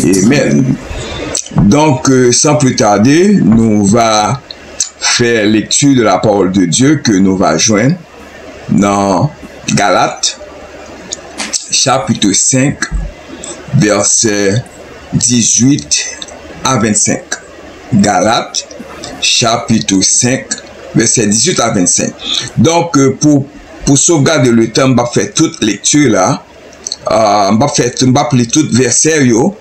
Amen. Donc, sans plus tarder, nous va faire lecture de la parole de Dieu que nous va joindre dans Galates, chapitre 5, versets 18 à 25. Galates, chapitre 5, versets 18 à 25. Donc, pour sauvegarder le temps, on va faire toute lecture là. On va appeler tout verset yo.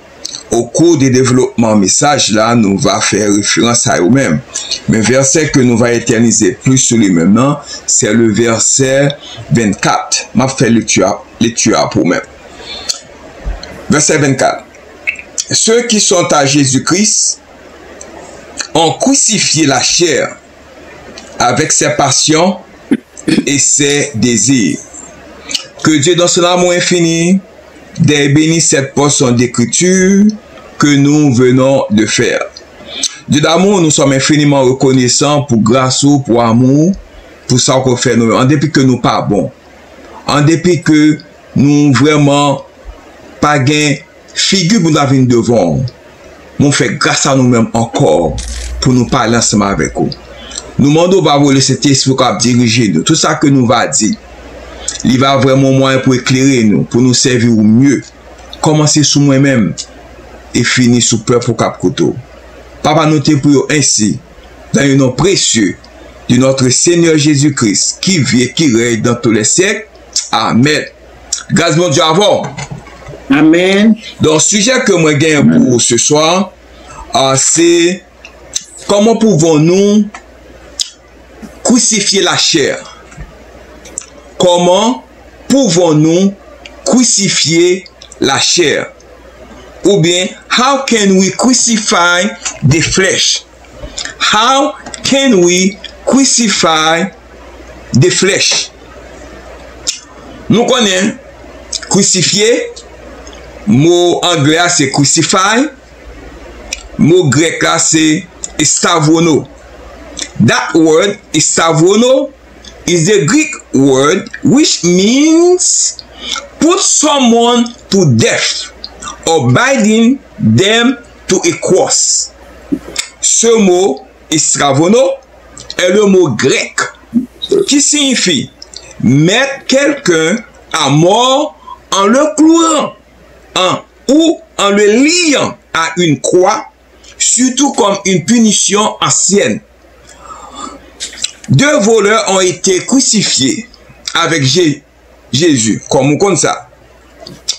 Au cours du développement message là, nous va faire référence à eux-mêmes. Mais verset que nous va éterniser plus sur lui maintenant, c'est le verset 24. Je vais faire lecture pour moi. Verset 24. Ceux qui sont à Jésus-Christ ont crucifié la chair avec ses passions et ses désirs. Que Dieu dans son amour infini bénisse cette portion d'écriture que nous venons de faire. Dieu d'amour, nous sommes infiniment reconnaissants pour grâce ou pour amour, pour ça qu'on fait nous, en dépit que nous pas bon, en dépit que nous vraiment pas gain figure pour nous venir devant, nous fait grâce à nous-mêmes encore pour nous parler ensemble avec vous. Nous demandons à vous cet esprit qui diriger nous, tout ça que nous va dire. Il va vraiment moyen pour éclairer nous, pour nous servir au mieux. Commencer sous moi-même et finir sous peuple pour Cap Koto. Papa, nous te prions ainsi, dans le nom précieux de notre Seigneur Jésus-Christ, qui vit et qui règne dans tous les siècles. Amen. Grâce mon Dieu avant. Amen. Donc, le sujet que moi gagne pour ce soir, c'est comment pouvons-nous crucifier la chair? Comment pouvons-nous crucifier la chair? Ou bien, how can we crucify the flesh? How can we crucify the flesh? Nous connaissons crucifier, mot anglais c'est crucify, mot grec c'est stavono. That word stavono is the Greek word which means put someone to death or binding them to a cross. Ce mot stavono est le mot grec qui signifie mettre quelqu'un à mort en le clouant ou en le liant à une croix, surtout comme une punition ancienne. Deux voleurs ont été crucifiés avec Jésus, comme on connaît ça.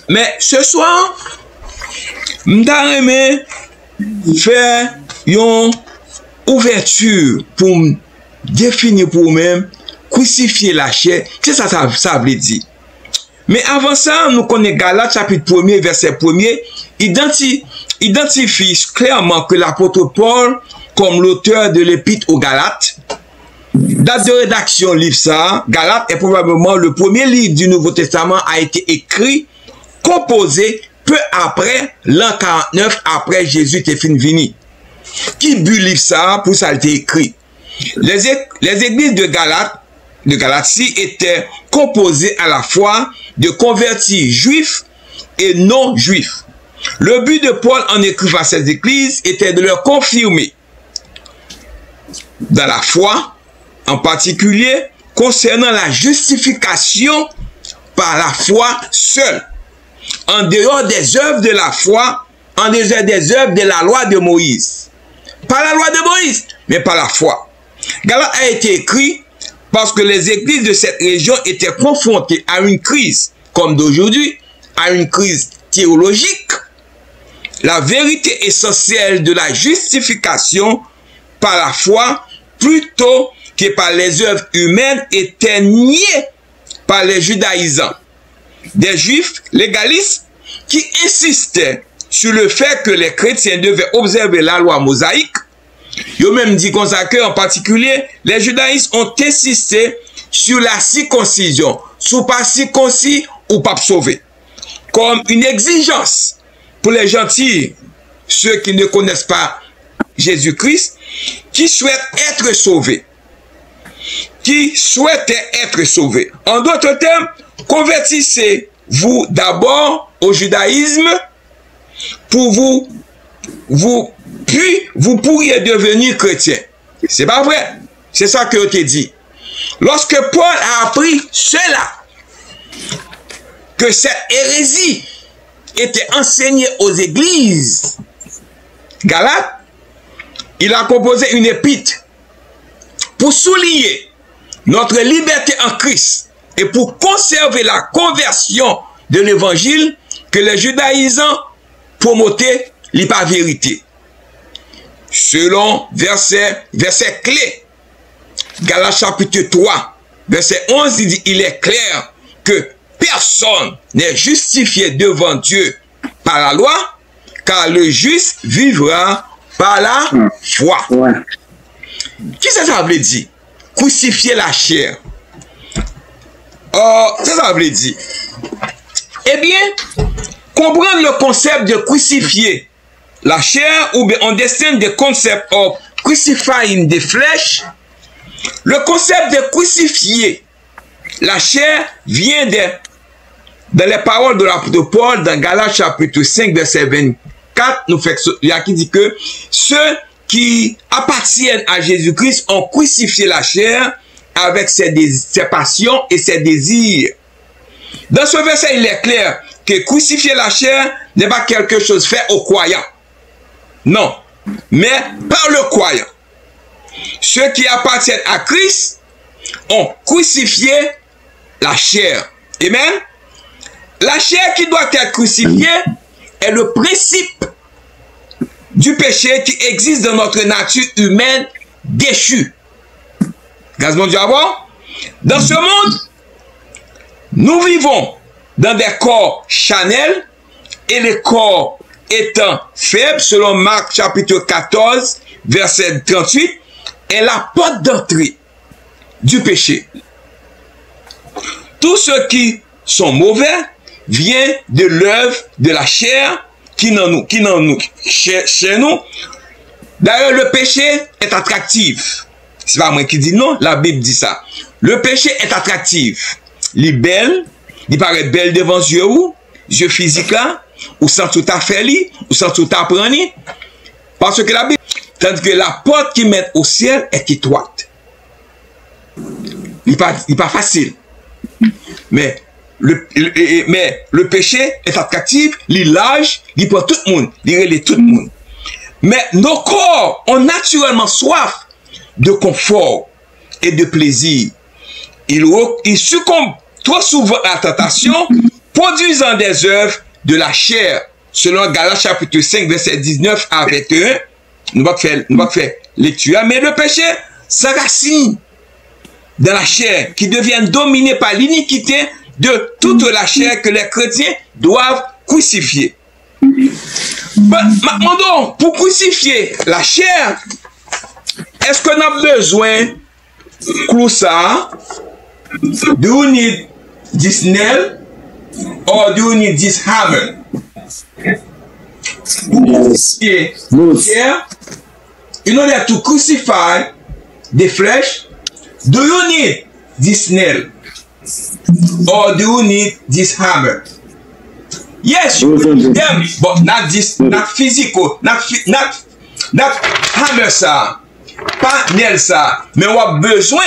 Mais ce soir, je vais faire une ouverture pour définir pour moi-même crucifier la chair. C'est ça, ça veut dire. Mais avant ça, nous connaissons Galates chapitre 1er, verset 1er, identifie clairement que l'apôtre Paul, comme l'auteur de l'épître aux Galates, date de rédaction livre ça, Galates est probablement le premier livre du Nouveau Testament a été écrit, composé peu après l'an 49 après Jésus était fini vini. Qui but livre ça pour ça a été écrit? Les églises de Galatie étaient composées à la fois de convertis juifs et non juifs. Le but de Paul en écrivant ces églises était de leur confirmer dans la foi, en particulier concernant la justification par la foi seule, en dehors des œuvres de la foi, en dehors des œuvres de la loi de Moïse. Pas la loi de Moïse, mais par la foi. Galates a été écrit parce que les églises de cette région étaient confrontées à une crise, comme d'aujourd'hui, à une crise théologique. La vérité essentielle de la justification par la foi, plutôt que par les œuvres humaines, était niée par les judaïsants. Des juifs légalistes qui insistaient sur le fait que les chrétiens devaient observer la loi mosaïque. Ils ont même dit qu'on s'accueille en particulier, les judaïstes ont insisté sur la circoncision, sous pas circoncis ou pas sauvé, comme une exigence pour les gentils, ceux qui ne connaissent pas Jésus-Christ, qui souhaitent être sauvés. Qui souhaitaient être sauvés. En d'autres termes, convertissez-vous d'abord au judaïsme pour vous pourriez devenir chrétien. C'est pas vrai. C'est ça que je t'ai dit. Lorsque Paul a appris cela, que cette hérésie était enseignée aux églises Galates, il a composé une épître pour souligner notre liberté en Christ et pour conserver la conversion de l'évangile que les judaïsants promotaient l'hyper vérité. Selon verset clé, Galates chapitre 3, verset 11, il dit, il est clair que personne n'est justifié devant Dieu par la loi, car le juste vivra par la foi. Qu'est-ce que ça veut dire? Crucifier la chair. Ça veut dire. Eh bien, comprendre le concept de crucifier la chair, ou bien on descend the concept of crucifying the flesh. Le concept de crucifier la chair vient dans les paroles de l'apôtre Paul dans Galates chapitre 5 verset 24. Il y a qui dit que ceux qui appartiennent à Jésus-Christ ont crucifié la chair avec ses passions et ses désirs. Dans ce verset, il est clair que crucifier la chair n'est pas quelque chose fait aux croyants. Non, mais par le croyant. Ceux qui appartiennent à Christ ont crucifié la chair. Amen. La chair qui doit être crucifiée est le principe du péché qui existe dans notre nature humaine déchue. Grâce mon Dieu à voir. Dans ce monde, nous vivons dans des corps charnels et les corps étant faibles, selon Marc chapitre 14, verset 38, est la porte d'entrée du péché. Tous ceux qui sont mauvais viennent de l'œuvre de la chair qui n'en nous, chez nous. D'ailleurs, le péché est attractif. C'est pas moi qui dis non, la Bible dit ça. Le péché est attractif. Il est belle, il paraît belle devant yeux ou, yeux physiques là, ou sans tout à faire, ou sans tout à prendre. Parce que la Bible, tandis que la porte qui mène au ciel est étroite. Il n'est pas facile. Mais le péché est attractif, il est large, il prend tout le monde, il relève tout le monde. Mais nos corps ont naturellement soif de confort et de plaisir. Ils succombent trop souvent à la tentation, produisant des œuvres de la chair. Selon Galates chapitre 5, verset 19 à 21, nous allons faire lecture. Mais le péché s'enracine dans la chair, qui devient dominé par l'iniquité de toute la chair que les chrétiens doivent crucifier. Maintenant, pour crucifier la chair, est-ce qu'on a besoin de clou ça? Do you need this nail or do you need this hammer? Here, in order to crucify the flesh, do you need this nail or do you need this hammer? Yes, you need them, but not this, not physical, not hammer ça, pas nail ça, mais on a besoin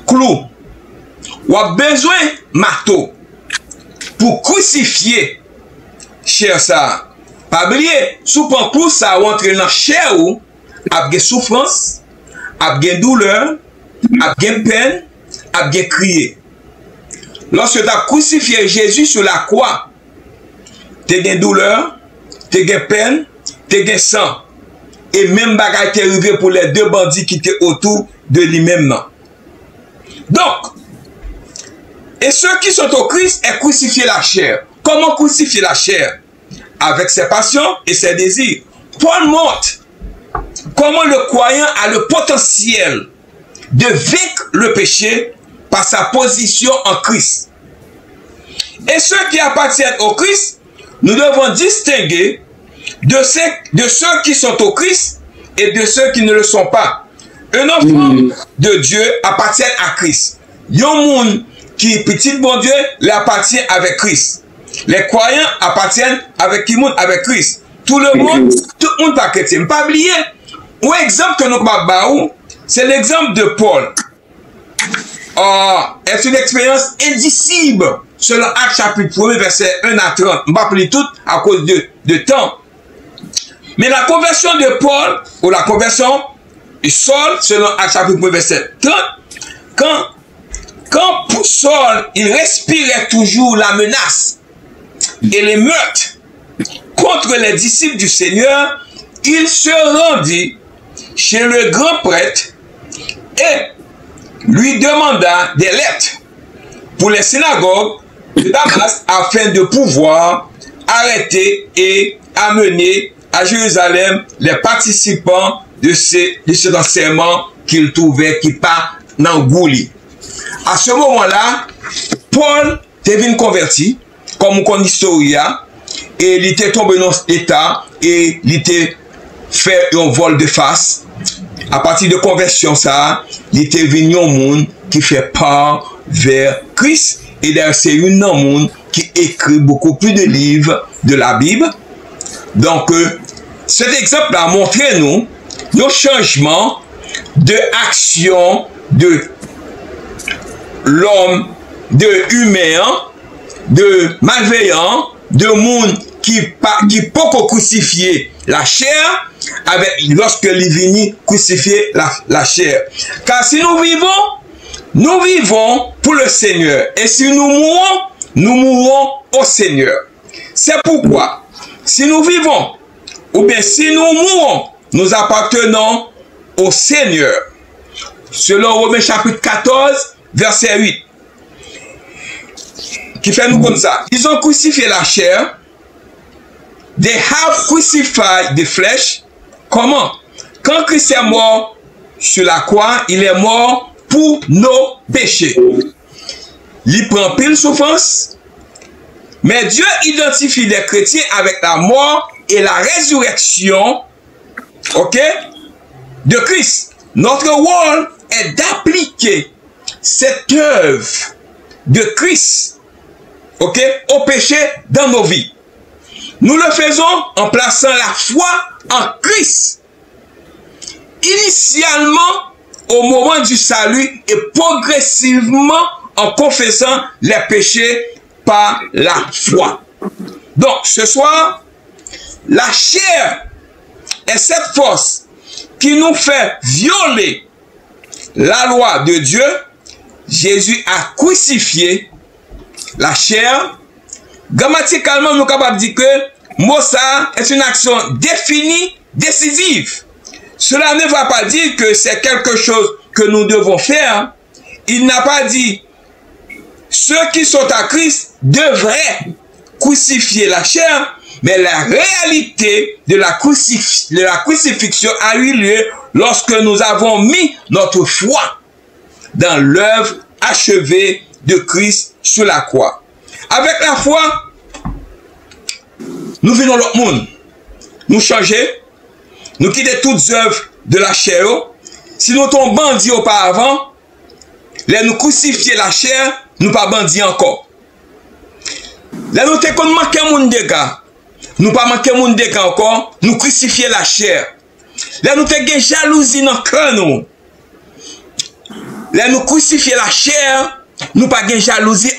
clou, on a besoin marteau pour crucifier chair ça. Pas oublier, sous un clou ça rentre dans chair ou avec souffrance, avec douleur, avec peine, avec crier. Lorsque tu as crucifié Jésus sur la croix, tu as douleur, tu as peine, tu as sang. Et même bagaille qui est arrivé pour les deux bandits qui étaient autour de lui-même. Donc, et ceux qui sont au Christ est crucifié la chair. Comment crucifier la chair? Avec ses passions et ses désirs. Paul montre comment le croyant a le potentiel de vaincre le péché par sa position en Christ. Et ceux qui appartiennent au Christ, nous devons distinguer de ceux qui sont au Christ et de ceux qui ne le sont pas. Un enfant de Dieu appartient à Christ. Un monde qui est petit bon Dieu, il appartient avec Christ. Les croyants appartiennent avec qui monde? Avec Christ. Tout le monde pas chrétien. Pas oublier. Un exemple que nous avons, c'est l'exemple de Paul. Est une expérience indicible selon Actes chapitre 1, verset 1 à 30. Je ne vais pas appeler tout à cause de temps. Mais la conversion de Paul, ou la conversion de Saul, selon Actes chapitre 1, verset 30, quand Saul, il respirait toujours la menace et les meurtres contre les disciples du Seigneur, il se rendit chez le grand prêtre et lui demanda des lettres pour les synagogues de Damas afin de pouvoir arrêter et amener à Jérusalem les participants de cet enseignement qu'il trouvait qui pas n'engouli. À ce moment-là, Paul devient converti, comme on historia, et il était tombé dans cet état, et il était fait un vol de face. À partir de conversion, ça, il était venu au monde qui fait part vers Christ, et d'ailleurs, c'est une monde qui écrit beaucoup plus de livres de la Bible. Donc, cet exemple a montré nous le changement de action de l'homme, de humain, de malveillant, de monde qui peut crucifier la chair avec lorsque il vient crucifier la chair. Car si nous vivons pour le Seigneur. Et si nous mourrons au Seigneur. C'est pourquoi, si nous vivons, ou bien si nous mourons, nous appartenons au Seigneur. Selon Romains chapitre 14, verset 8. Qui fait nous comme ça. Ils ont crucifié la chair. They have crucified the flesh. Comment? Quand Christ est mort sur la croix, il est mort pour nos péchés. Il prend pile souffrance. Mais Dieu identifie les chrétiens avec la mort et la résurrection, ok, de Christ. Notre rôle est d'appliquer cette œuvre de Christ, ok, au péché dans nos vies. Nous le faisons en plaçant la foi en Christ. Initialement, au moment du salut et progressivement en confessant les péchés par la foi. Donc, ce soir, la chair est cette force qui nous fait violer la loi de Dieu. Jésus a crucifié la chair. Grammaticalement, nous sommes capables de dire que mot ça est une action définie, décisive. Cela ne va pas dire que c'est quelque chose que nous devons faire. Il n'a pas dit ceux qui sont à Christ devraient crucifier la chair, mais la réalité de la crucifixion a eu lieu lorsque nous avons mis notre foi dans l'œuvre achevée de Christ sur la croix. Avec la foi, nous venons l'autre monde. Nous changer, nous quitter toutes œuvres de la chair. Si nous sommes bandits auparavant, là nous crucifier la chair, nous pas bandits encore. Là nous te qu'on manquer moun dégâts, nous pas manquer moun dégâts encore, nous crucifier la chair. Là nous te gen jalousie dans cœur nous. Là nous crucifier la chair, nous pas gen jalousie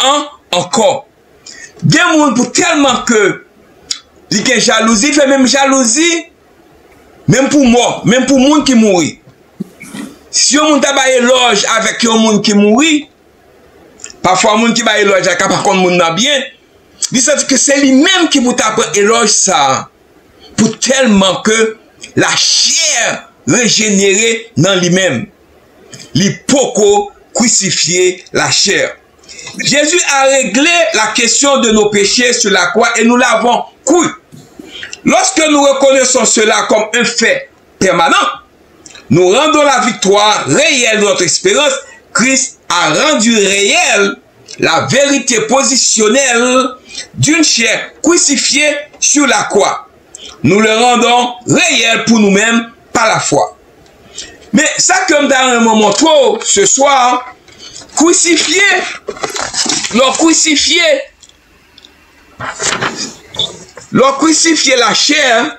encore. Gen moun pour tellement que li gen jalousie, fait même jalousie même pour moi, même pour moun qui mourit. Si on t'a ba éloge avec un moun qui mourit, parfois moun qui ba éloge avec par contre moun nan bien, il sait que c'est lui-même qui vous tape éloge ça pour tellement que la chair régénérée dans lui-même. L'hypoco crucifier la chair. Jésus a réglé la question de nos péchés sur la croix et nous l'avons cru. Lorsque nous reconnaissons cela comme un fait permanent, nous rendons la victoire réelle de notre espérance. Christ a rendu réelle la vérité positionnelle d'une chair crucifiée sur la croix. Nous le rendons réel pour nous-mêmes par la foi. Mais ça, comme dans un moment trop, ce soir, crucifié, Leur crucifier la chair,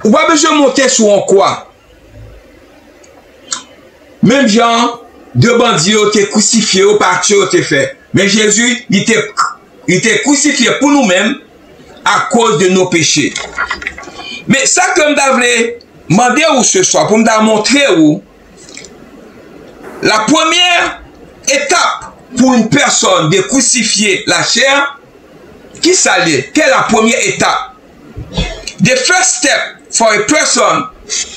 ou pas besoin de monter sur un quoi. Même genre, deux bandits ont été crucifiés, au parti ont été fait. Mais Jésus, il était crucifié pour nous-mêmes à cause de nos péchés. Mais ça, comme je demander où ce soir, pour me montrer où, la première étape pour une personne de crucifier la chair, qui s'allait? Quelle est la première étape? The first step for a person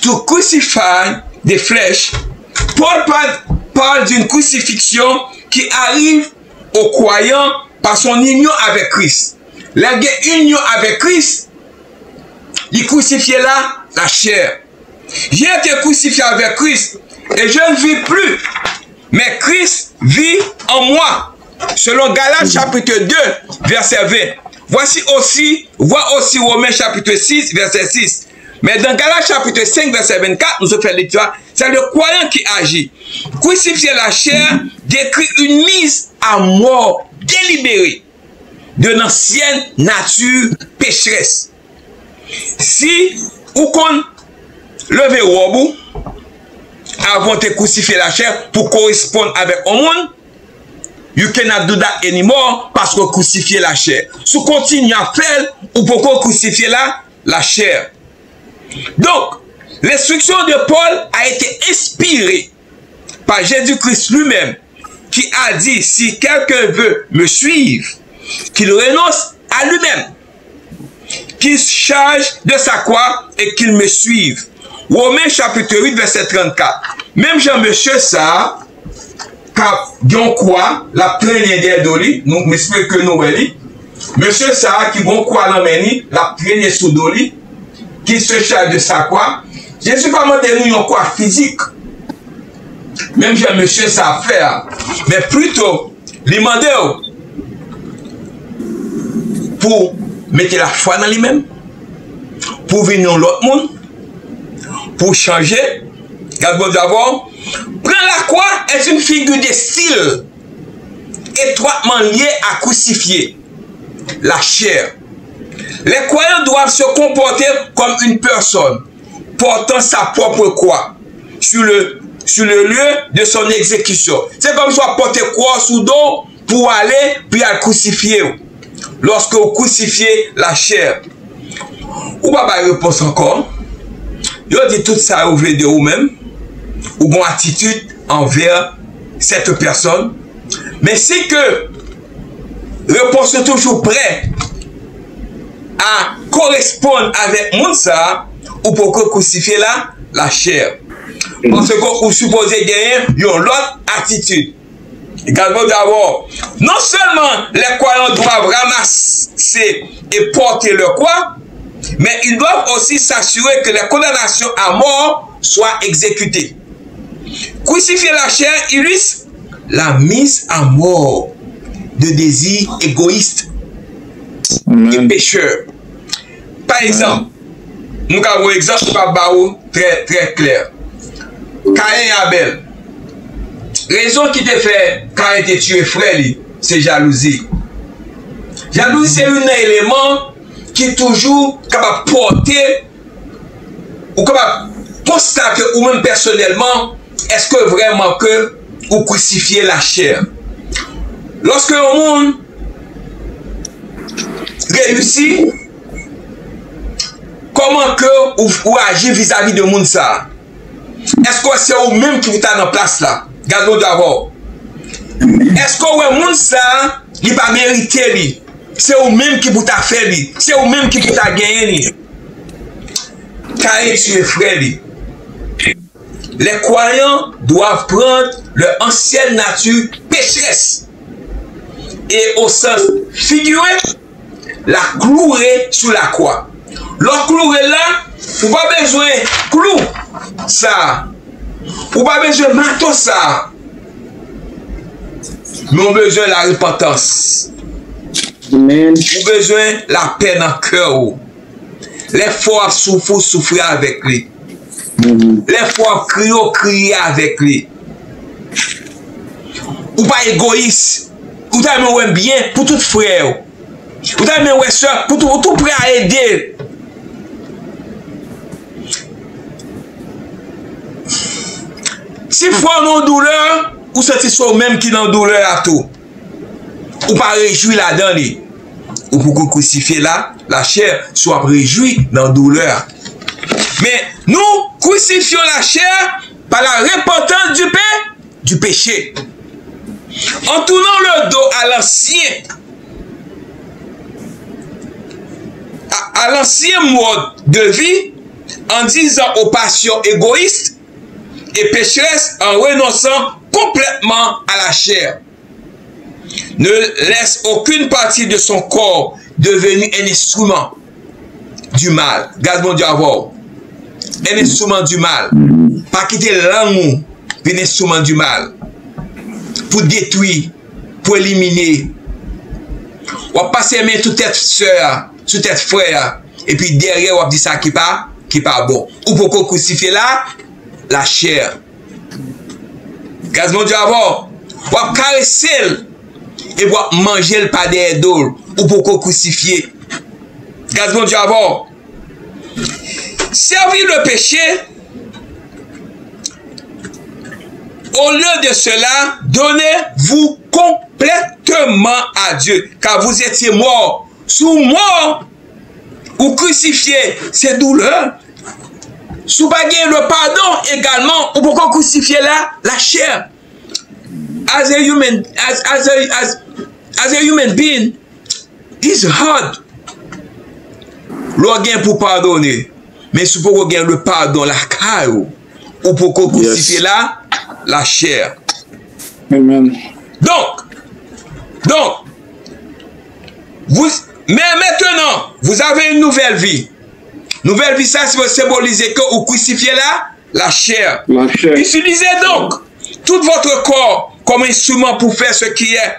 to crucify the flesh. Paul parle d'une crucifixion qui arrive aux croyants par son union avec Christ. La union avec Christ, il crucifiait là la chair. J'ai été crucifié avec Christ et je ne vis plus, mais Christ vit en moi. Selon Galates chapitre 2, verset 20. Vois aussi Romains chapitre 6, verset 6. Mais dans Galates chapitre 5, verset 24, nous faisons lecture, c'est le croyant qui agit. Crucifier la chair décrit une mise à mort délibérée de l'ancienne nature pécheresse. Si ou qu'on levait au bout avant de crucifier la chair pour correspondre avec le monde, you cannot do that anymore parce que crucifier la chair. Si vous continuez à faire, ou pourquoi crucifier la chair. Donc, l'instruction de Paul a été inspirée par Jésus-Christ lui-même, qui a dit, si quelqu'un veut me suivre, qu'il renonce à lui-même, qu'il se charge de sa croix et qu'il me suive. Romains chapitre 8, verset 34. Même Jean-Monsieur ça, quand on croit, la traînée des doli, nous m'explique que nous voyons, monsieur ça, qui on croit l'emmène, la traînée sous doli, qui se charge de sa croix. Jésus pas demandé nous une croix physique. Même j'ai monsieur ça à faire. Mais plutôt, il demandé pour mettre la foi dans lui-même, pour venir dans l'autre monde, pour changer. D'abord, prendre la croix est une figure de style étroitement liée à crucifier la chair. Les croyants doivent se comporter comme une personne portant sa propre croix sur le lieu de son exécution. C'est comme si on portait croix sous dos pour aller puis à crucifier. Lorsque vous crucifiez la chair, ou pas de réponse encore. Vous dites tout ça vous voulez de vous-même, ou bonne attitude envers cette personne. Mais c'est que réponse est toujours prêt à correspondre avec mon ça, ou pour que crucifier la chair. Parce que vous supposez gagner une autre attitude. Également d'abord, non seulement les croyants doivent ramasser et porter leur croix, mais ils doivent aussi s'assurer que les condamnations à mort soient exécutées. Crucifier la chair illustre la mise à mort de désirs égoïstes et pécheurs. Par exemple, nous avons un exemple très très clair. Caïn et Abel. Raison qui te fait Caïn te tuer frère, c'est jalousie. Jalousie, c'est un élément qui est toujours capable de porter ou capable de constater ou même personnellement est-ce que vraiment que vous crucifiez la chair. Lorsque le monde réussit, comment que vous agissez vis-à-vis de monde ça? Est-ce que c'est vous-même qui vous êtes en place là? Gardons d'abord. Est-ce que le monde ça, il n'a pas mérité lui? C'est vous-même qui vous a fait lui. C'est vous-même qui vous a gagné lui. Caïn tue frère lui. Les croyants doivent prendre leur ancienne nature pécheresse et au sens figuré, la clouer sous la croix. Leur clouer là, vous n'avez pas besoin de clou ça. Vous n'avez pas besoin de marteau ça. Mais on a besoin de la repentance. Amen. Vous avez besoin de la peine en cœur. Les fois souffrir avec lui. Les fois crier avec lui. Ou pas égoïste. Ou t'as bien pour tout frère. Vous avez mes soeurs, pour tout prêt à aider. Si frère non douleur, ou c'est soit même qui dans douleur à tout. Ou pas réjouir là-dedans. Ou pour crucifier là, la chair soit réjouie dans douleur. Mais nous crucifions la chair par la repentance du péché. En tournant le dos à l'ancien mode de vie, en disant aux passions égoïstes et pécheresses, en renonçant complètement à la chair. Ne laisse aucune partie de son corps devenir un instrument du mal. Garde mon Dieu à voir. Un instrument du mal. Pas quitter l'amour, un instrument du mal. Pour détruire, pour éliminer. On va passer main toute tête soeur, toute tête frère. Et puis derrière, on va dire ça qui pas bon. Ou pour crucifier là, la chair. Garde mon Dieu à voir. On va caresser et va manger le pas des d'eau ou pour crucifier. Garde mon Dieu à voir. Servir le péché, au lieu de cela, donnez-vous complètement à Dieu, car vous étiez mort. Sous mort ou crucifié, c'est douleur. Sous baguette le pardon également, ou pourquoi crucifier la chair. As a human being, it's hard. L'organe pour pardonner. Mais si vous avez le pardon, la caille, ou pour crucifier la chair. Amen. Donc, mais maintenant, vous avez une nouvelle vie. Nouvelle vie, ça, c'est pour symboliser que vous crucifiez la chair. Utilisez donc tout votre corps comme instrument pour faire ce qui est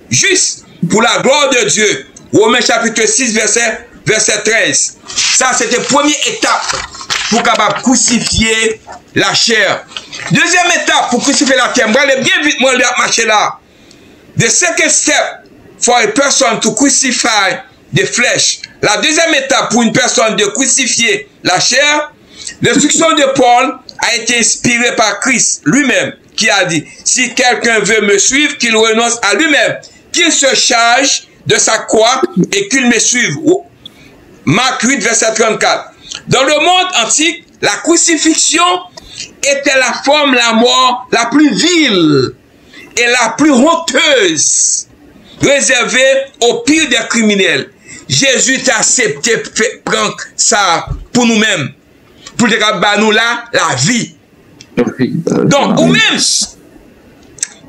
juste pour la gloire de Dieu. Romains chapitre 6, verset 13. Ça, c'était la première étape pour capable crucifier la chair. Deuxième étape pour crucifier la chair. Moi, allez bien vite, moi, je vais marcher là. The second step for a person to crucify the flesh. La deuxième étape pour une personne de crucifier la chair, l'instruction de Paul a été inspirée par Christ lui-même, qui a dit, si quelqu'un veut me suivre, qu'il renonce à lui-même, qu'il se charge de sa croix et qu'il me suive. Marc 8, verset 34. Dans le monde antique, la crucifixion était la forme, la mort la plus vile et la plus honteuse, réservée au pire des criminels. Jésus t'a accepté de prendre ça pour nous-mêmes, pour nous là la vie. Donc, ou même,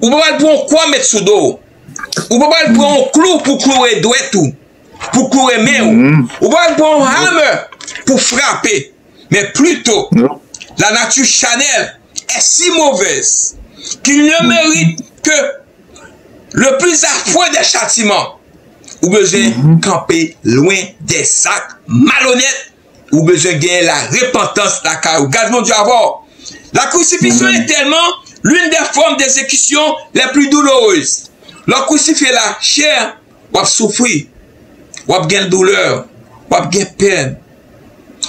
ou pas prendre quoi mettre sous dos, ou pas prendre un clou pour clouer doigt tout, pour clouer main, ou pas prendre un hammer pour frapper, mais plutôt, la nature charnelle est si mauvaise qu'il ne mérite que le plus affreux des châtiments. Ou besoin camper loin des sacs malhonnêtes, ou besoin gagner la repentance, la carrière. Garde mon Dieu à voir. La crucifixion est tellement l'une des formes d'exécution les plus douloureuses. Lorsque crucifier la chair, on va souffrir, on va gagner douleur, on va gagner peine,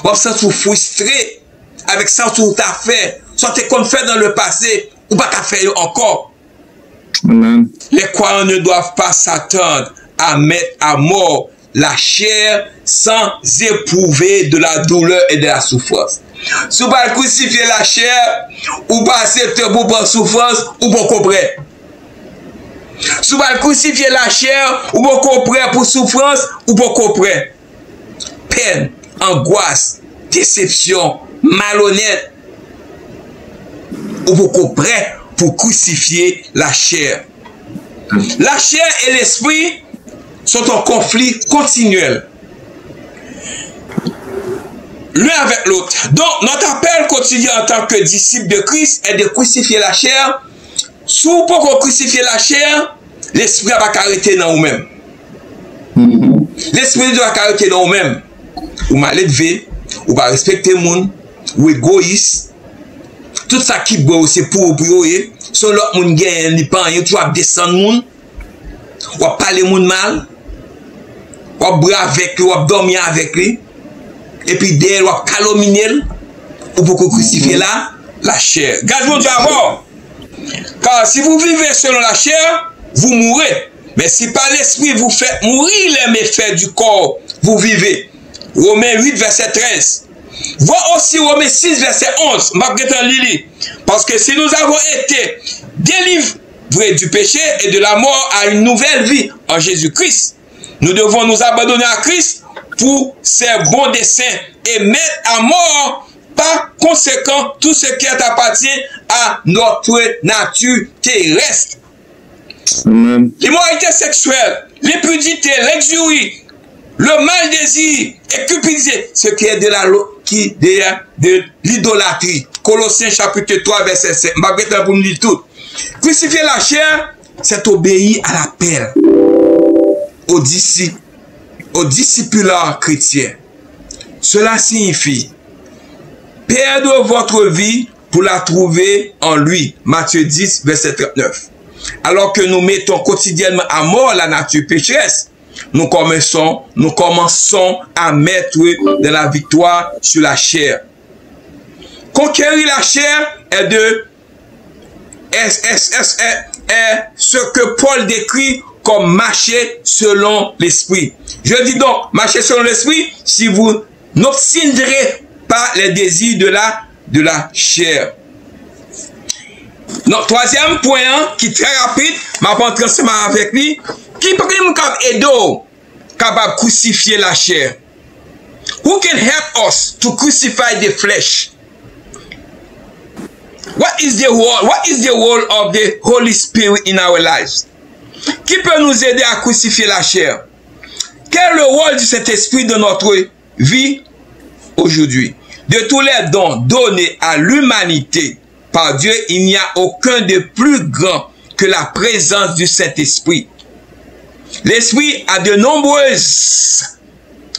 on va se sentir frustré avec ça tout à fait, soit qu'on fait dans le passé, ou pas qu'à faire encore. Amen. Les croyants ne doivent pas s'attendre à mettre à mort la chair sans éprouver de la douleur et de la souffrance. Si vous ne crucifiez la chair, ou pas accepter pour prendre souffrance, ou pas comprendre. Si vous ne crucifiez la chair, ou pas comprendre pour souffrance, ou pas comprendre. Peine, angoisse, déception, malhonnête, ou pas comprendre pour crucifier la chair. La chair et l'esprit sont en conflit continuel, l'un avec l'autre. Donc, notre appel quotidien en tant que disciple de Christ est de crucifier la chair. Si vous pouvez crucifier la chair, l'esprit va arrêter dans vous-même. L'esprit doit arrêter dans vous-même. Vous m'allez lever, vous va respecter le monde, vous égoïste. Tout ça qui boit, c'est pour vous. Si l'autre monde gagne, il pas rien, tu vas descendre le monde, ou parler le monde mal. Ou bras avec lui, ou dormir avec lui. Et puis derrière, ou calomnier, ou pour crucifier la chair. Gardez-vous d'abord. Car si vous vivez selon la chair, vous mourrez. Mais si par l'esprit vous faites mourir les méfaits du corps, vous vivez. Romains 8, verset 13. Vois aussi Romains 6, verset 11. Parce que si nous avons été délivrés du péché et de la mort à une nouvelle vie en Jésus-Christ, nous devons nous abandonner à Christ pour ses bons desseins et mettre à mort par conséquent tout ce qui appartient à notre nature terrestre. L'immoralité sexuelle, l'impudicité, l'exurie, le mal désir et cupidité, ce qui est de l'idolâtrie. Colossiens chapitre 3 verset 5. Je vous lire tout. Crucifier la chair, c'est obéir à l'appel aux disciples chrétiens. Cela signifie perdre votre vie pour la trouver en lui. Matthieu 10 verset 39. Alors que nous mettons quotidiennement à mort la nature pécheresse, nous commençons à mettre de la victoire sur la chair. Conquérir la chair est ce que Paul décrit comme marcher selon l'esprit. Je dis donc, marcher selon l'esprit, si vous n'obstinerez pas les désirs de la chair. Notre troisième point, qui est très rapide, ma prendre ensemble avec lui, qui peut nous aider capable de crucifier la chair. Who can help us to crucify the flesh? What is the role of the Holy Spirit in our lives? Qui peut nous aider à crucifier la chair? Quel est le rôle du Saint-Esprit dans notre vie aujourd'hui? De tous les dons donnés à l'humanité par Dieu, il n'y a aucun de plus grand que la présence du Saint-Esprit. L'Esprit a de nombreuses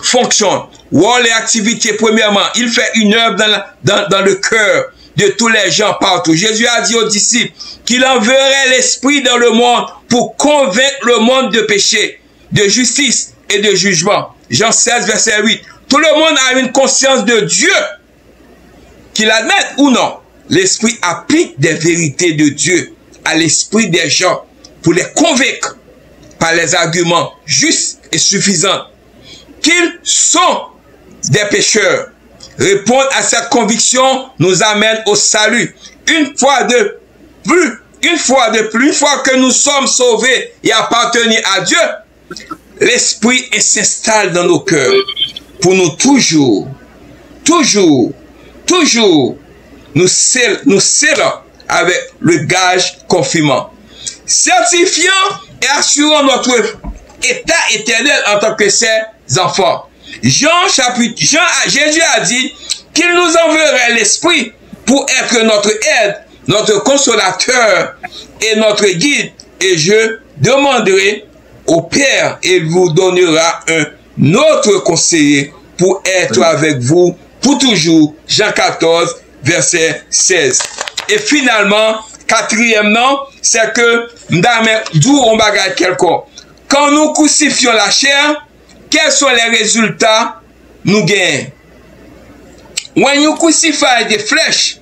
fonctions, rôles et activités. Premièrement, il fait une œuvre dans le cœur de tous les gens partout. Jésus a dit aux disciples qu'il enverrait l'Esprit dans le monde pour convaincre le monde de péché, de justice et de jugement. Jean 16, verset 8. Tout le monde a une conscience de Dieu, qu'il admette ou non. L'Esprit applique des vérités de Dieu à l'esprit des gens pour les convaincre par les arguments justes et suffisants qu'ils sont des pécheurs. Répondre à cette conviction nous amène au salut. Une fois que nous sommes sauvés et appartenus à Dieu, l'Esprit s'installe dans nos cœurs pour nous toujours nous scellons avec le gage confirmant, certifiant et assurant notre état éternel en tant que ses enfants. Jésus a dit qu'il nous enverrait l'Esprit pour être notre aide, notre consolateur et notre guide. Et je demanderai au Père et il vous donnera un autre conseiller pour être avec vous pour toujours. Jean 14, verset 16. Et finalement, quatrièmement, c'est que quand nous crucifions la chair, quels sont les résultats nous gagnons? When you crucify the flesh,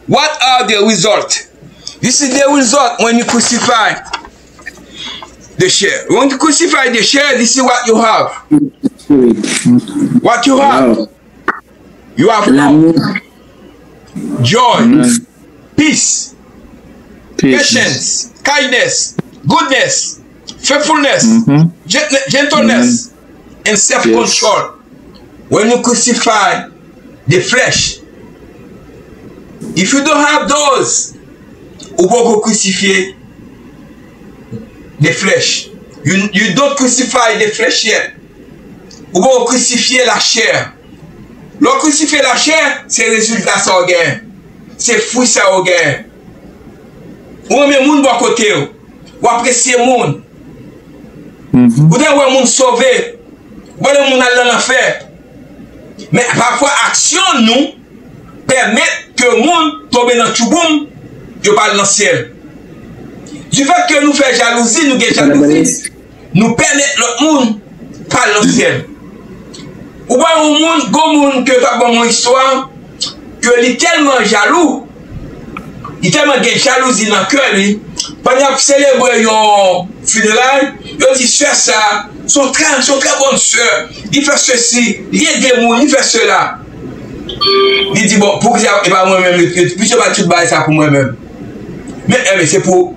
what are the results? This is the result when you crucify the chair. When you crucify the chair, this is what you have. What you have? You have love, joy, peace, patience, kindness, goodness, faithfulness, gentleness, and self-control. When you crucify the flesh, if you don't have those, you will crucify the flesh. You don't crucify the flesh yet. You will crucify la chair. Le crucifier la chair, c'est résultat ça au gain. C'est fruit ça au gain. Ou même moun bon côté ou apprécier moun. Ou d'un ouais moun sauvé. Ou d'un moun aller dans l'enfer. Mais parfois action nous permet que moun tombe dans chouboum, je parle dans le ciel. Du fait que nous faisons jalousie, nous gagnons jalousie, nous permet l'autre monde pas l'ancienne. Ou pas un monde, go monde que t'as bon mon histoire, que il est tellement jaloux, il est tellement jalousie dans le cœur, lui. Pendant que célébrer un funérail, il dit faire ça, son très bonne soeur, il fait ceci, il y a des mots, il fait cela. Il dit bon, pour que ça, et pas moi-même, puis je vais tout bailler ça pour moi-même. Mais c'est pour,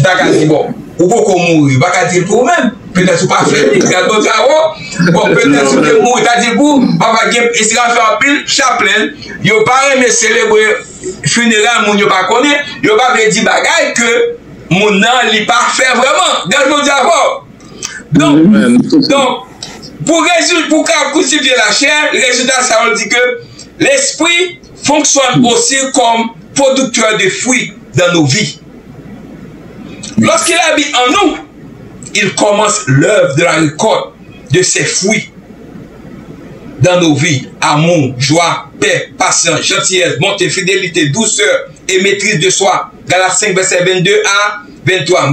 Baga dit bon, ou pour mourir, Baga dit pour vous-même. Peut-être pas fait, il y a d'autres travaux. Bon, peut-être que mourir, t'as dit pour, Baga essayer de faire un pile, chaplain, il n'y a pas aimé célébrer funérail, il n'y a pas connu, il n'y a pas dit bagaille que mon nom n'est pas fait vraiment. Dans le dialogue. Donc, pour crucifier la chair, le résultat, ça veut dire que l'esprit fonctionne aussi comme producteur de fruits dans nos vies. Lorsqu'il habite en nous, il commence l'œuvre de la récolte de ses fruits dans nos vies. Amour, joie, paix, patience, gentillesse, bonté, fidélité, douceur et maîtrise de soi. Galates 5, verset 22 à 23.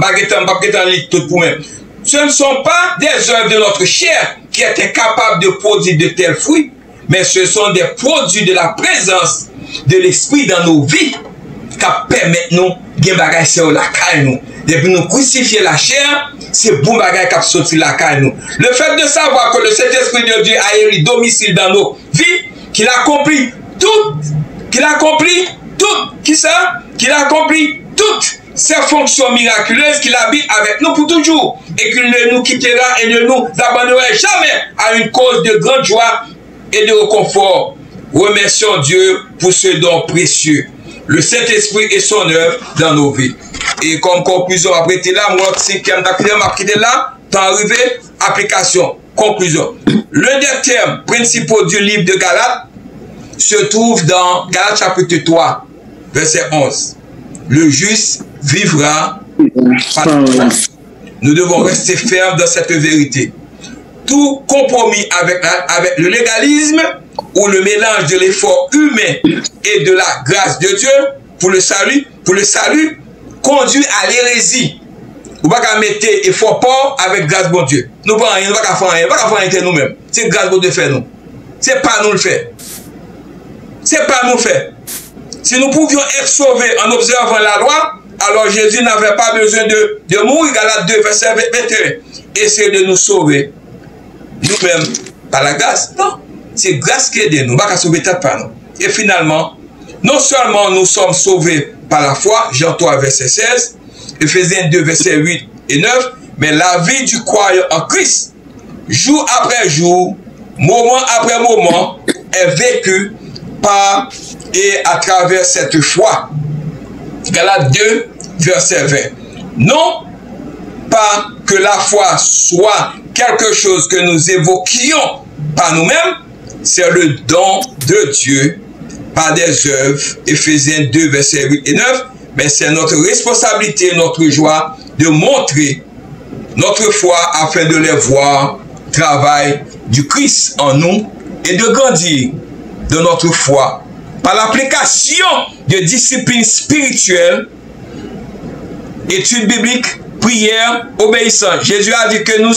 Ce ne sont pas des œuvres de notre chair qui étaient capables de produire de tels fruits, mais ce sont des produits de la présence de l'esprit dans nos vies qui permettent nous de bagay sur la caille nous. Depuis nous crucifier la chair, c'est bon bagay qui sorti la caille nous. Le fait de savoir que le Saint-Esprit de Dieu a élu domicile dans nos vies, qu'il accomplit toutes ces fonctions miraculeuses, qu'il habite avec nous pour toujours, et qu'il ne nous quittera et ne nous abandonnera jamais à une cause de grande joie et de réconfort. Remercions Dieu pour ce don précieux, le Saint-Esprit et son œuvre dans nos vies. Et comme conclusion, après là, moi, cinquième quatrième, après là, t'es arrivé, application, conclusion. L'un des termes principaux du livre de Galates se trouve dans Galates chapitre 3, verset 11. Le juste vivra par la foi. Nous devons rester fermes dans cette vérité. Tout compromis avec le légalisme ou le mélange de l'effort humain et de la grâce de Dieu pour le salut conduit à l'hérésie. Vous ne pouvez pas mettre effort pas avec grâce de Dieu. Nous ne pouvons pas faire rien nous-mêmes. C'est grâce de Dieu fait nous. Ce n'est pas nous le faire. Ce n'est pas nous le faire. Si nous pouvions être sauvés en observant la loi, alors Jésus n'avait pas besoin de mourir. Galates 2, verset 21. Essayez de nous sauver nous-mêmes par la grâce. Non, c'est grâce qui aide nous. On ne va pas sauver tête par nous. Et finalement, non seulement nous sommes sauvés par la foi, Jean 3, verset 16, Éphésiens 2, verset 8 et 9, mais la vie du croyant en Christ, jour après jour, moment après moment, est vécue par et à travers cette foi. Galates 2, verset 20. Non pas que la foi soit quelque chose que nous évoquions par nous-mêmes, c'est le don de Dieu par des œuvres, Éphésiens 2, verset 8 et 9, mais c'est notre responsabilité, notre joie de montrer notre foi afin de les voir travail du Christ en nous et de grandir de notre foi par l'application de disciplines spirituelles, études bibliques, prière, obéissance. Jésus a dit que nous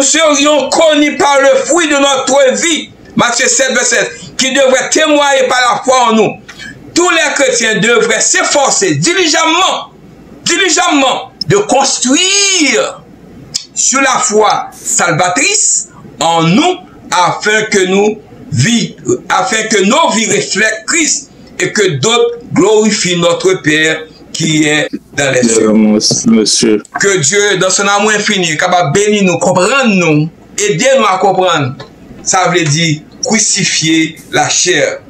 serions connus par le fruit de notre vie. Matthieu 7, verset 7, qui devrait témoigner par la foi en nous. Tous les chrétiens devraient s'efforcer diligemment de construire sur la foi salvatrice en nous afin que nos vies reflètent Christ et que d'autres glorifient notre Père qui est dans les cieux. Que Dieu, dans son amour infini, est capable de bénir nous, comprendre nous, aider nous à comprendre. Ça veut dire crucifier la chair.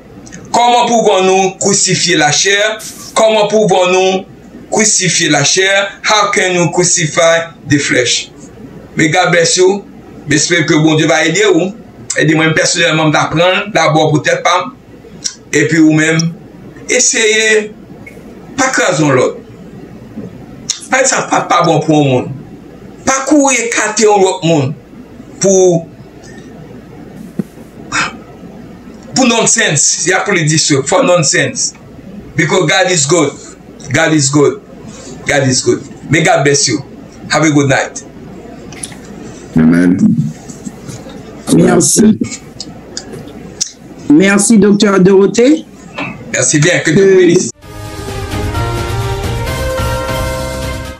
Comment pouvons-nous crucifier la chair? Comment pouvons-nous crucifier la chair? How can you crucify the flesh? Mais God bless you. J'espère que bon Dieu va aider vous. Aidez-moi personnellement d'apprendre, d'abord peut-être pas. Et puis vous-même, essayez, pas crasons l'autre. Pas ça pas bon pour le monde. Pas courir écarter l'autre monde pour nonsense. You have to dire ça, for nonsense. Because God is good. God is good. God is good. May God bless you. Have a good night. Amen. Merci. Merci, docteur Dorothée. Merci bien. Que Dieu vous bénisse.